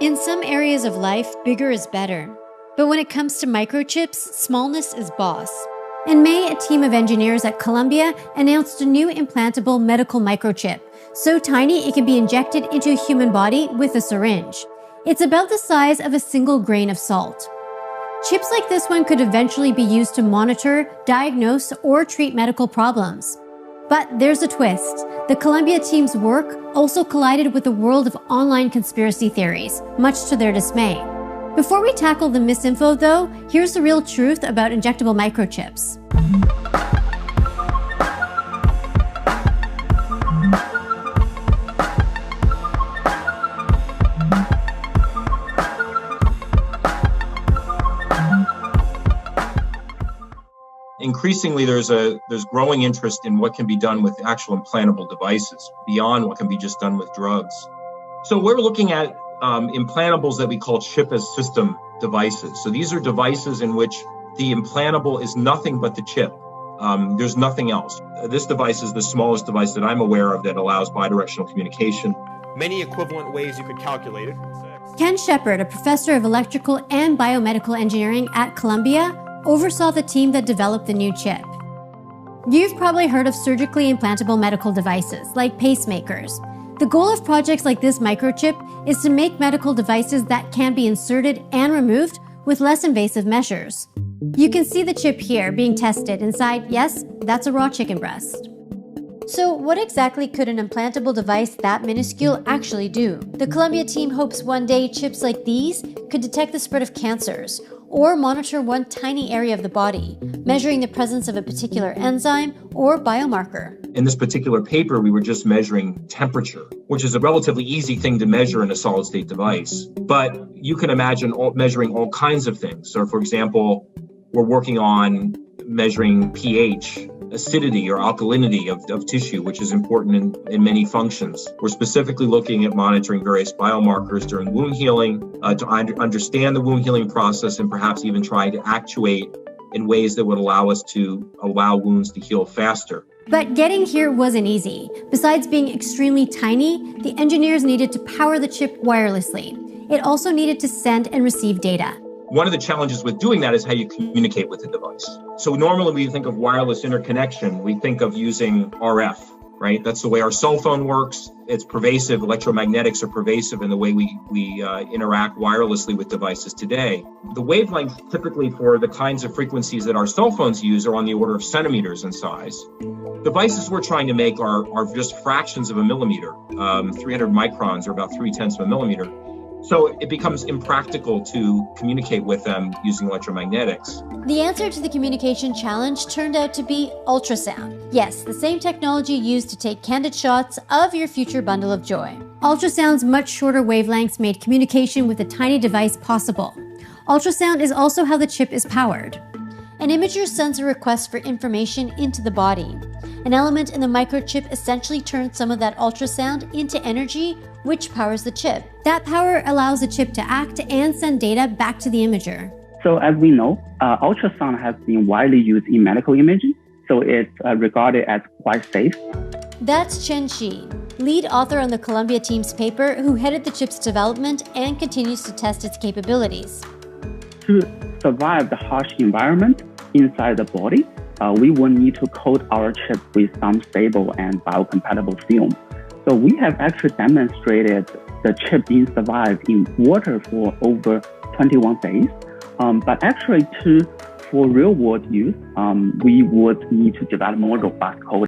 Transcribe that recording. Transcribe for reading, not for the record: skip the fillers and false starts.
In some areas of life, bigger is better. But when it comes to microchips, smallness is boss. In May, a team of engineers at Columbia announced a new implantable medical microchip, so tiny it can be injected into a human body with a syringe. It's about the size of a single grain of salt. Chips like this one could eventually be used to monitor, diagnose, or treat medical problems. But there's a twist. The Columbia team's work also collided with the world of online conspiracy theories, much to their dismay. Before we tackle the misinfo, though, here's the real truth about injectable microchips. Increasingly, there's growing interest in what can be done with actual implantable devices beyond what can be just done with drugs. So we're looking at implantables that we call chip-as-system devices. So these are devices in which the implantable is nothing but the chip. There's nothing else. This device is the smallest device that I'm aware of that allows bidirectional communication. Many equivalent ways you could calculate it. Ken Shepard, a professor of electrical and biomedical engineering at Columbia, oversaw the team that developed the new chip. You've probably heard of surgically implantable medical devices, like pacemakers. The goal of projects like this microchip is to make medical devices that can be inserted and removed with less invasive measures. You can see the chip here being tested inside, yes, that's a raw chicken breast. So what exactly could an implantable device that minuscule actually do? The Columbia team hopes one day chips like these could detect the spread of cancers or monitor one tiny area of the body, measuring the presence of a particular enzyme or biomarker. In this particular paper, we were just measuring temperature, which is a relatively easy thing to measure in a solid-state device. But you can imagine measuring all kinds of things. So, for example, we're working on measuring pH, acidity or alkalinity of tissue, which is important in many functions. We're specifically looking at monitoring various biomarkers during wound healing to understand the wound healing process and perhaps even try to actuate in ways that would allow us to allow wounds to heal faster. But getting here wasn't easy. Besides being extremely tiny, the engineers needed to power the chip wirelessly. It also needed to send and receive data. One of the challenges with doing that is how you communicate with the device. So normally when we think of wireless interconnection, we think of using RF, right? That's the way our cell phone works. It's pervasive. Electromagnetics are pervasive in the way we interact wirelessly with devices today. The wavelengths typically for the kinds of frequencies that our cell phones use are on the order of centimeters in size. Devices we're trying to make are just fractions of a millimeter. 300 microns or about 0.3 of a millimeter. So it becomes impractical to communicate with them using electromagnetics. The answer to the communication challenge turned out to be ultrasound. Yes, the same technology used to take candid shots of your future bundle of joy. Ultrasound's much shorter wavelengths made communication with a tiny device possible. Ultrasound is also how the chip is powered. An imager sends a request for information into the body. An element in the microchip essentially turns some of that ultrasound into energy, which powers the chip. That power allows the chip to act and send data back to the imager. So as we know, ultrasound has been widely used in medical imaging, so it's regarded as quite safe. That's Chen Shi, lead author on the Columbia team's paper, who headed the chip's development and continues to test its capabilities. To survive the harsh environment inside the body, we will need to coat our chip with some stable and biocompatible film. So we have actually demonstrated the chip being survived in water for over 21 days. But actually, for real-world use, we would need to develop more robust code.